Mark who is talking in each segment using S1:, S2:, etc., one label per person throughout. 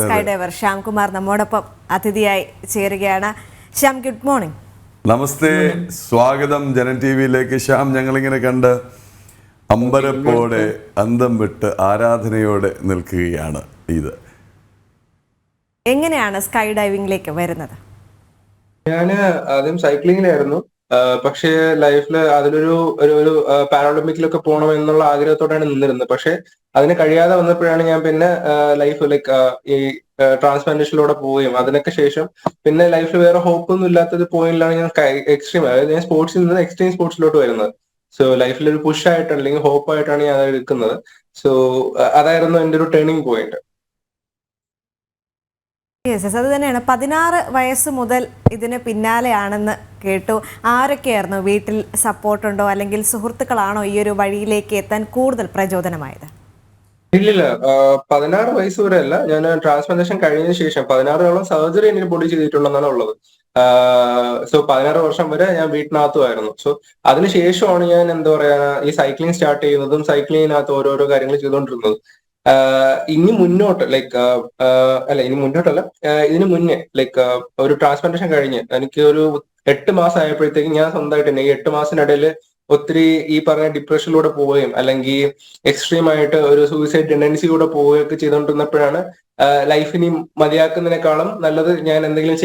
S1: Sky diver Shyamkumar നമ്മോടൊപ്പം അതിഥിയായി ചേരുകയാണ്. Shyam, good morning.
S2: നമസ്തേ, സ്വാഗതം ജനൻ ടി വിയിലേക്ക്. ശ്യാം, ഞങ്ങളിങ്ങനെ കണ്ട് അമ്പരപ്പോടെ അന്തം വിട്ട് ആരാധനയോടെ നിൽക്കുകയാണ്. ഇത്
S1: എങ്ങനെയാണ് സ്കൈ ഡൈവിംഗിലേക്ക് വരുന്നത്?
S3: ഞാന് ആദ്യം സൈക്ലിങ്ങിലായിരുന്നു. പക്ഷേ ലൈഫില് അതിലൊരു ഒരു പാരാളിമ്പിക്കിലൊക്കെ പോകണം എന്നുള്ള ആഗ്രഹത്തോടെയാണ് നിന്നിരുന്നത്. പക്ഷെ അതിന് കഴിയാതെ വന്നപ്പോഴാണ് ഞാൻ പിന്നെ ലൈഫ് ലൈക്ക് ഈ ട്രാൻസ്പ്ലാന്റേഷനിലൂടെ പോവുകയും അതിനൊക്കെ ശേഷം പിന്നെ ലൈഫിൽ വേറെ ഹോപ്പ് ഒന്നും ഇല്ലാത്തൊരു പോയിന്റിലാണ് ഞാൻ എക്സ്ട്രീം, അതായത് ഞാൻ സ്പോർട്സിൽ നിന്ന് എക്സ്ട്രീം സ്പോർട്സിലോട്ട് വരുന്നത്. സോ ലൈഫിൽ ഒരു പുഷ് ആയിട്ട് അല്ലെങ്കിൽ ഹോപ്പ് ആയിട്ടാണ് ഞാൻ അത് എടുക്കുന്നത്. സോ അതായിരുന്നു എൻ്റെ ഒരു ടേണിംഗ് പോയിന്റ്.
S1: അത് തന്നെയാണ്. 16 വയസ്സ് മുതൽ ഇതിന് പിന്നാലെയാണെന്ന് കേട്ടു. ആരൊക്കെയായിരുന്നു വീട്ടിൽ സപ്പോർട്ടുണ്ടോ അല്ലെങ്കിൽ സുഹൃത്തുക്കളാണോ ഈ ഒരു വഴിയിലേക്ക് എത്താൻ കൂടുതൽ പ്രചോദനമായത്?
S3: ഇല്ലില്ല, 16 വയസ്സ് വരെ അല്ല. ഞാൻ ട്രാൻസ്പ്ലാന്റേഷൻ കഴിഞ്ഞതിന് ശേഷം 16ഓളം സർജറി എനിക്ക് ബോഡി ചെയ്തിട്ടുണ്ടെന്നാണ് ഉള്ളത്. സോ 16 വർഷം വരെ ഞാൻ വീട്ടിനകത്തുമായിരുന്നു. സോ അതിനുശേഷമാണ് ഞാൻ എന്താ പറയാ ഈ സൈക്ലിംഗ് സ്റ്റാർട്ട് ചെയ്യുന്നതും സൈക്ലിങ്ങിനകത്ത് ഓരോരോ കാര്യങ്ങൾ ചെയ്തുകൊണ്ടിരുന്നത്. ഇനി മുന്നോട്ട് ലൈക്ക് അല്ല ഇനി മുന്നോട്ടല്ല, ഇതിനു മുന്നേ ലൈക്ക് ഒരു ട്രാൻസ്പ്ലാന്റേഷൻ കഴിഞ്ഞ് എനിക്ക് ഒരു 8 മാസം ആയപ്പോഴത്തേക്കും ഞാൻ സ്വന്തമായിട്ട് തന്നെ ഈ 8 മാസത്തിനിടയിൽ ഒത്തിരി ഈ പറഞ്ഞ ഡിപ്രഷനിലൂടെ പോവുകയും അല്ലെങ്കിൽ എക്സ്ട്രീം ആയിട്ട് ഒരു സൂയിസൈഡ് ടെൻഡൻസിലൂടെ പോവുകയൊക്കെ ചെയ്തുകൊണ്ടിരുന്നപ്പോഴാണ് ലൈഫിനി മതിയാക്കുന്നതിനേക്കാളും നല്ലത് ഞാൻ എന്തെങ്കിലും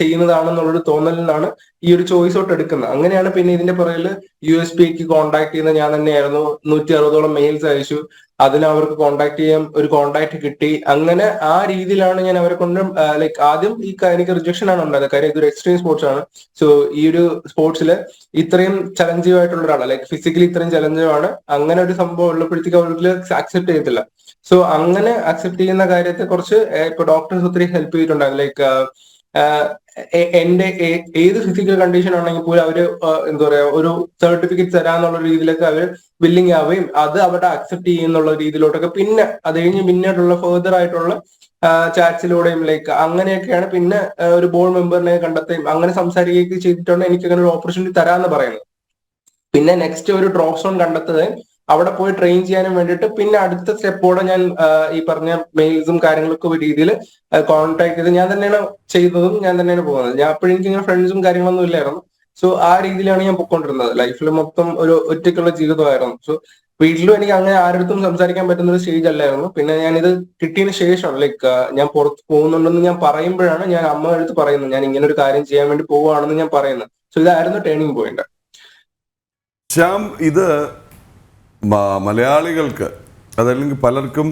S3: ചെയ്യുന്നതാണെന്നുള്ളൊരു തോന്നലിനാണ് ഈ ഒരു ചോയ്സോട്ട് എടുക്കുന്നത്. അങ്ങനെയാണ് പിന്നെ ഇതിന്റെ പുറകിൽ USPക്ക് കോൺടാക്ട് ചെയ്യുന്ന ഞാൻ തന്നെയായിരുന്നു. 160ഓളം മെയിൽസ് അയച്ചു. അതിന് അവർക്ക് കോൺടാക്ട് ചെയ്യാൻ ഒരു കോൺടാക്ട് കിട്ടി. അങ്ങനെ ആ രീതിയിലാണ് ഞാൻ അവരെ കൊണ്ട് ലൈക്ക് ആദ്യം എനിക്ക് റിജക്ഷൻ ആണ് ഉണ്ടായത്. കാര്യം ഇതൊരു എക്സ്ട്രീം സ്പോർട്സ് ആണ്. സോ ഈ ഒരു സ്പോർട്സിൽ ഇത്രയും ചലഞ്ചീവ് ആയിട്ടുള്ള ഒരാളാണ്, ലൈക്ക് ഫിസിക്കലി ഇത്രയും ചലഞ്ചീവ് ആണ്. അങ്ങനെ ഒരു സംഭവം ഉള്ളപ്പോഴത്തേക്ക് അവർക്ക് അക്സെപ്റ്റ് ചെയ്യത്തില്ല. സോ അങ്ങനെ അക്സെപ്റ്റ് ചെയ്യുന്ന കാര്യത്തെ കുറിച്ച് ഇപ്പൊ ഡോക്ടേഴ്സ് ഒത്തിരി ഹെൽപ്പ് ചെയ്തിട്ടുണ്ടാകും. ലൈക്ക് എന്റെ ഏത് ഫിസിക്കൽ കണ്ടീഷൻ ആണെങ്കിൽ പോലും അവര് എന്താ പറയാ ഒരു സർട്ടിഫിക്കറ്റ് തരാന്നുള്ള രീതിയിലൊക്കെ അവര് വില്ലിങ് ആവുകയും അത് അവരുടെ അക്സെപ്റ്റ് ചെയ്യുന്നുള്ള രീതിയിലോട്ടൊക്കെ പിന്നെ അത് കഴിഞ്ഞ് പിന്നീടുള്ള ഫെർദർ ആയിട്ടുള്ള ചാറ്റ്സിലൂടെയും ലൈക്ക് അങ്ങനെയൊക്കെയാണ് പിന്നെ ഒരു ബോർഡ് മെമ്പറിനെ കണ്ടെത്തുകയും അങ്ങനെ സംസാരിക്കുകയൊക്കെ ചെയ്തിട്ടാണ് എനിക്ക് അങ്ങനെ ഒരു ഓപ്പർച്യൂണിറ്റി തരാമെന്ന് പറയുന്നത്. പിന്നെ നെക്സ്റ്റ് ഒരു ഡ്രോപ്പ് സോൺ കണ്ടെത്തുകയും അവിടെ പോയി ട്രെയിൻ ചെയ്യാനും വേണ്ടിയിട്ട് പിന്നെ അടുത്ത സ്റ്റെപ്പോടെ ഞാൻ ഈ പറഞ്ഞ മെയിൽസും കാര്യങ്ങളൊക്കെ ഒരു രീതിയിൽ കോൺടാക്ട് ചെയ്ത് ഞാൻ തന്നെയാണ് ചെയ്തതും ഞാൻ തന്നെയാണ് പോകുന്നത്. ഞാൻ അപ്പോഴും എനിക്ക് ഇങ്ങനെ ഫ്രണ്ട്സും കാര്യങ്ങളൊന്നും ഇല്ലായിരുന്നു. സോ ആ രീതിയിലാണ് ഞാൻ പൊയ്ക്കൊണ്ടിരുന്നത്. ലൈഫിൽ മൊത്തം ഒരു ഒറ്റയ്ക്കുള്ള ജീവിതമായിരുന്നു. സോ വീട്ടിലും എനിക്ക് അങ്ങനെ ആരുടെ സംസാരിക്കാൻ പറ്റുന്ന ഒരു സ്റ്റേജ് അല്ലായിരുന്നു. പിന്നെ ഞാൻ ഇത് കിട്ടിയതിന് ശേഷം ലൈക്ക് ഞാൻ പുറത്ത് പോകുന്നുണ്ടെന്ന് ഞാൻ പറയുമ്പോഴാണ് ഞാൻ അമ്മ അടുത്ത് പറയുന്നത് ഞാൻ ഇങ്ങനെ ഒരു കാര്യം ചെയ്യാൻ വേണ്ടി പോവുകയാണെന്ന് ഞാൻ പറയുന്നത്. സോ ഇതായിരുന്നു ടേണിംഗ് പോയിന്റ്.
S2: ശ്യാം, ഇത് മലയാളികൾക്ക് അതല്ലെങ്കിൽ പലർക്കും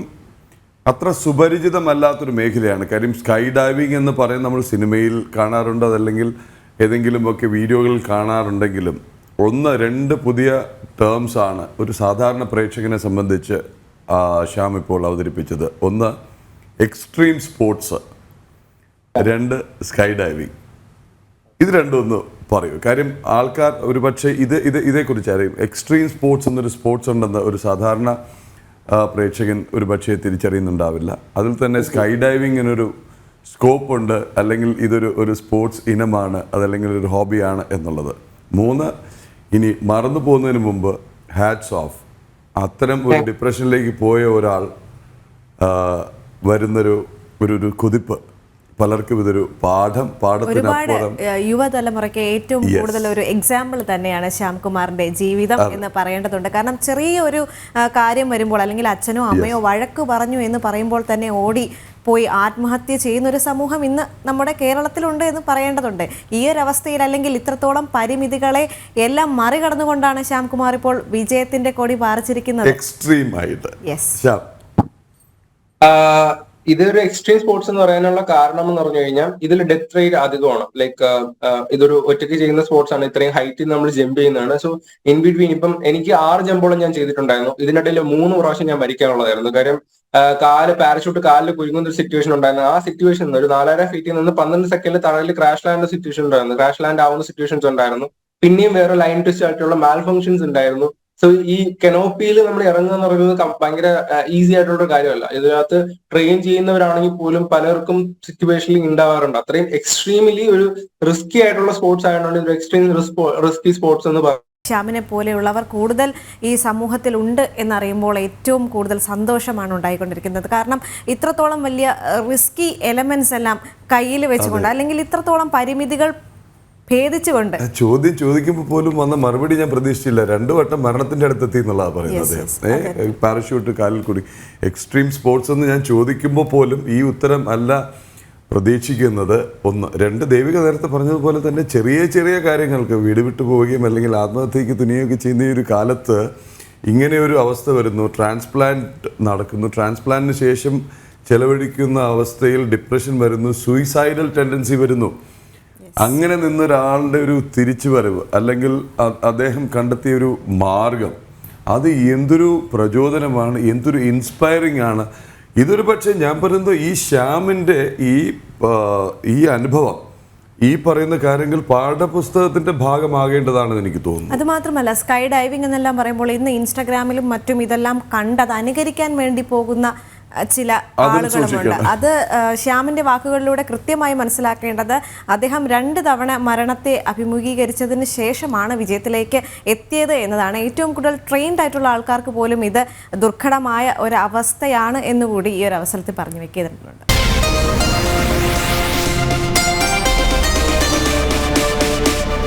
S2: അത്ര സുപരിചിതമല്ലാത്തൊരു മേഖലയാണ്. കാര്യം സ്കൈ ഡൈവിംഗ് എന്ന് പറയുന്നത് നമ്മൾ സിനിമയിൽ കാണാറുണ്ട്, അതല്ലെങ്കിൽ ഏതെങ്കിലുമൊക്കെ വീഡിയോകളിൽ കാണാറുണ്ടെങ്കിലും 1-2 പുതിയ ടേംസ് ആണ് ഒരു സാധാരണ പ്രേക്ഷകനെ സംബന്ധിച്ച് ശ്യാം ഇപ്പോൾ അവതരിപ്പിച്ചത്. 1 എക്സ്ട്രീം സ്പോർട്സ്, 2 സ്കൈ ഡൈവിംഗ്. ഇത് രണ്ടും ഒന്ന് പറയൂ. കാര്യം ആൾക്കാർ ഒരു പക്ഷേ ഇതേക്കുറിച്ച് അറിയും. എക്സ്ട്രീം സ്പോർട്സ് എന്നൊരു സ്പോർട്സ് ഉണ്ടെന്ന് ഒരു സാധാരണ പ്രേക്ഷകൻ ഒരു പക്ഷേ തിരിച്ചറിയുന്നുണ്ടാവില്ല. അതിൽ തന്നെ സ്കൈ ഡൈവിങ്ങിനൊരു സ്കോപ്പ് ഉണ്ട്, അല്ലെങ്കിൽ ഇതൊരു സ്പോർട്സ് ഇനമാണ്, അതല്ലെങ്കിൽ ഒരു ഹോബിയാണ് എന്നുള്ളത്. 3, ഇനി മറന്നു പോകുന്നതിന് മുമ്പ് ഹാറ്റ്സ് ഓഫ്. അത്തരം ഒരു ഡിപ്രഷനിലേക്ക് പോയ ഒരാൾ വരുന്നൊരു കുതിപ്പ് പലർക്കും ഇതൊരു പാഠത്തിനപ്പുറം
S1: യുവതലമുറയ്ക്ക് ഏറ്റവും കൂടുതൽ ഒരു എക്സാമ്പിൾ തന്നെയാണ് ശ്യാംകുമാറിന്റെ ജീവിതം എന്ന് പറയേണ്ടതുണ്ട്. കാരണം ചെറിയൊരു കാര്യം വരുമ്പോൾ അല്ലെങ്കിൽ അച്ഛനോ അമ്മയോ വഴക്ക് പറഞ്ഞു എന്ന് പറയുമ്പോൾ തന്നെ ഓടി പോയി ആത്മഹത്യ ചെയ്യുന്ന ഒരു സമൂഹം ഇന്ന് നമ്മുടെ കേരളത്തിലുണ്ട് എന്ന് പറയേണ്ടതുണ്ട്. ഈ ഒരു അവസ്ഥയിൽ അല്ലെങ്കിൽ ഇത്രത്തോളം പരിമിതികളെ എല്ലാം മറികടന്നുകൊണ്ടാണ് ശ്യാംകുമാർ ഇപ്പോൾ വിജയത്തിന്റെ കൊടി പാറിച്ചിരിക്കുന്നത്.
S2: എക്സ്ട്രീം ആയിട്ട്.
S3: ഇതൊരു എക്സ്ട്രീം സ്പോർട്സ് എന്ന് പറയാനുള്ള കാരണം എന്ന് പറഞ്ഞു കഴിഞ്ഞാൽ ഇതിൽ ഡെത്ത് റേറ്റ് അധികമാണ്. ലൈക്ക് ഇതൊരു ഒറ്റയ്ക്ക് ചെയ്യുന്ന സ്പോർട്സ് ആണ്. ഇത്രയും ഹൈറ്റിൽ നമ്മൾ ജമ്പ് ചെയ്യുന്നതാണ്. സോ ഇൻ ബിറ്റ്വീൻ ഇപ്പം എനിക്ക് 6 ജമ്പോളം ഞാൻ ചെയ്തിട്ടുണ്ടായിരുന്നു. ഇതിനിടയിൽ 3 പ്രാവശ്യം ഞാൻ മരിക്കാനുള്ളതായിരുന്നു. കാര്യം പാരഷൂട്ട് കാലിൽ കുരുങ്ങുന്ന ഒരു സിറ്റുവേഷൻ ഉണ്ടായിരുന്നു. ആ സിറ്റുവേഷൻ ഒരു 4000 ഫീറ്റിൽ നിന്ന് 12 സെക്കൻഡിൽ തറയിൽ ക്രാഷ് ലാൻഡ് സിറ്റുവേഷൻ ഉണ്ടായിരുന്നു. ക്രാഷ് ലാൻഡ് ആവുന്ന സിറ്റുവേഷൻസ് ഉണ്ടായിരുന്നു. പിന്നെയും വേറെ ലൈൻ ട്വിസ്റ്റ് ആയിട്ടുള്ള മാൽ ഫംഗ്ഷൻസ് ഉണ്ടായിരുന്നു. സോ ഈ കെനോപ്പിയിൽ നമ്മൾ ഇറങ്ങുക എന്ന് പറയുന്നത് ഭയങ്കര ഈസി ആയിട്ടുള്ള ഒരു കാര്യമല്ല. ഇതിനകത്ത് ട്രെയിൻ ചെയ്യുന്നവരാണെങ്കിൽ പോലും പലർക്കും സിറ്റുവേഷനിൽ ഉണ്ടാവാറുണ്ട്. അത്രയും എക്സ്ട്രീംലി ഒരു റിസ്കി ആയിട്ടുള്ള സ്പോർട്സ് ആയതുകൊണ്ട് ഒരു എക്സ്ട്രീം റിസ്കി സ്പോർട്സ് എന്ന്
S1: ശ്യാമിനെ പോലെയുള്ളവർ കൂടുതൽ ഈ സമൂഹത്തിൽ ഉണ്ട് എന്നറിയുമ്പോൾ ഏറ്റവും കൂടുതൽ സന്തോഷമാണ് ഉണ്ടായിക്കൊണ്ടിരിക്കുന്നത്. കാരണം ഇത്രത്തോളം വലിയ റിസ്കി എലമെന്റ്സ് എല്ലാം കയ്യിൽ വെച്ചുകൊണ്ട്, അല്ലെങ്കിൽ ഇത്രത്തോളം പരിമിതികൾ ഭേദിച്ചുകൊണ്ട്
S2: ചോദ്യം ചോദിക്കുമ്പോൾ പോലും വന്ന മറുപടി ഞാൻ പ്രതീക്ഷിച്ചില്ല. 2 വട്ടം മരണത്തിന്റെ അടുത്തെത്തി എന്നുള്ളതാണ് പറയുന്നത്. പാരഷൂട്ട് കാലിൽ കൂടി എക്സ്ട്രീം സ്പോർട്സ് എന്ന് ഞാൻ ചോദിക്കുമ്പോൾ പോലും ഈ ഉത്തരം അല്ല പ്രതീക്ഷിക്കുന്നത്. 1. 2, ദേവിക നേരത്തെ പറഞ്ഞതുപോലെ തന്നെ ചെറിയ ചെറിയ കാര്യങ്ങൾക്ക് വീട് വിട്ടു പോവുകയും അല്ലെങ്കിൽ ആത്മഹത്യക്ക് തുനിയുകയൊക്കെ ചെയ്യുന്ന ഈ ഒരു കാലത്ത് ഇങ്ങനെ ഒരു അവസ്ഥ വരുന്നു. ട്രാൻസ്പ്ലാന്റ് നടക്കുന്നു, ട്രാൻസ്പ്ലാന്റിന് ശേഷം ചെലവഴിക്കുന്ന അവസ്ഥയിൽ ഡിപ്രഷൻ വരുന്നു, സൂയിസൈഡൽ ടെൻഡൻസി വരുന്നു. അങ്ങനെ നിന്നൊരാളുടെ ഒരു തിരിച്ചുവരവ് അല്ലെങ്കിൽ അദ്ദേഹം കണ്ടെത്തിയ ഒരു മാർഗം, അത് എന്തൊരു പ്രചോദനമാണ്, എന്തൊരു ഇൻസ്പയറിംഗ് ആണ്. ഇതൊരു പക്ഷേ ഞാൻ പറയുന്നത് ഈ ശ്യാമിൻ്റെ ഈ അനുഭവം, ഈ പറയുന്ന കാര്യങ്ങൾ പാഠപുസ്തകത്തിന്റെ ഭാഗമാകേണ്ടതാണെന്ന് എനിക്ക് തോന്നുന്നു.
S1: അത് മാത്രമല്ല, സ്കൈ ഡൈവിംഗ് എന്നെല്ലാം പറയുമ്പോൾ ഇന്ന് ഇൻസ്റ്റഗ്രാമിലും മറ്റും ഇതെല്ലാം കണ്ടത് അനുകരിക്കാൻ വേണ്ടി പോകുന്ന ചില ആളുകളുമുണ്ട്. അത് ശ്യാമിന്റെ വാക്കുകളിലൂടെ കൃത്യമായി മനസ്സിലാക്കേണ്ടത് അദ്ദേഹം 2 തവണ മരണത്തെ അഭിമുഖീകരിച്ചതിന് ശേഷമാണ് വിജയത്തിലേക്ക് എത്തിയത് എന്നതാണ്. ഏറ്റവും കൂടുതൽ ട്രെയിൻഡ് ആയിട്ടുള്ള ആൾക്കാർക്ക് പോലും ഇത് ദുർഘടമായ ഒരു അവസ്ഥയാണ് എന്നുകൂടി ഈ ഒരു അവസരത്തിൽ പറഞ്ഞു വെക്കുന്നുണ്ട്.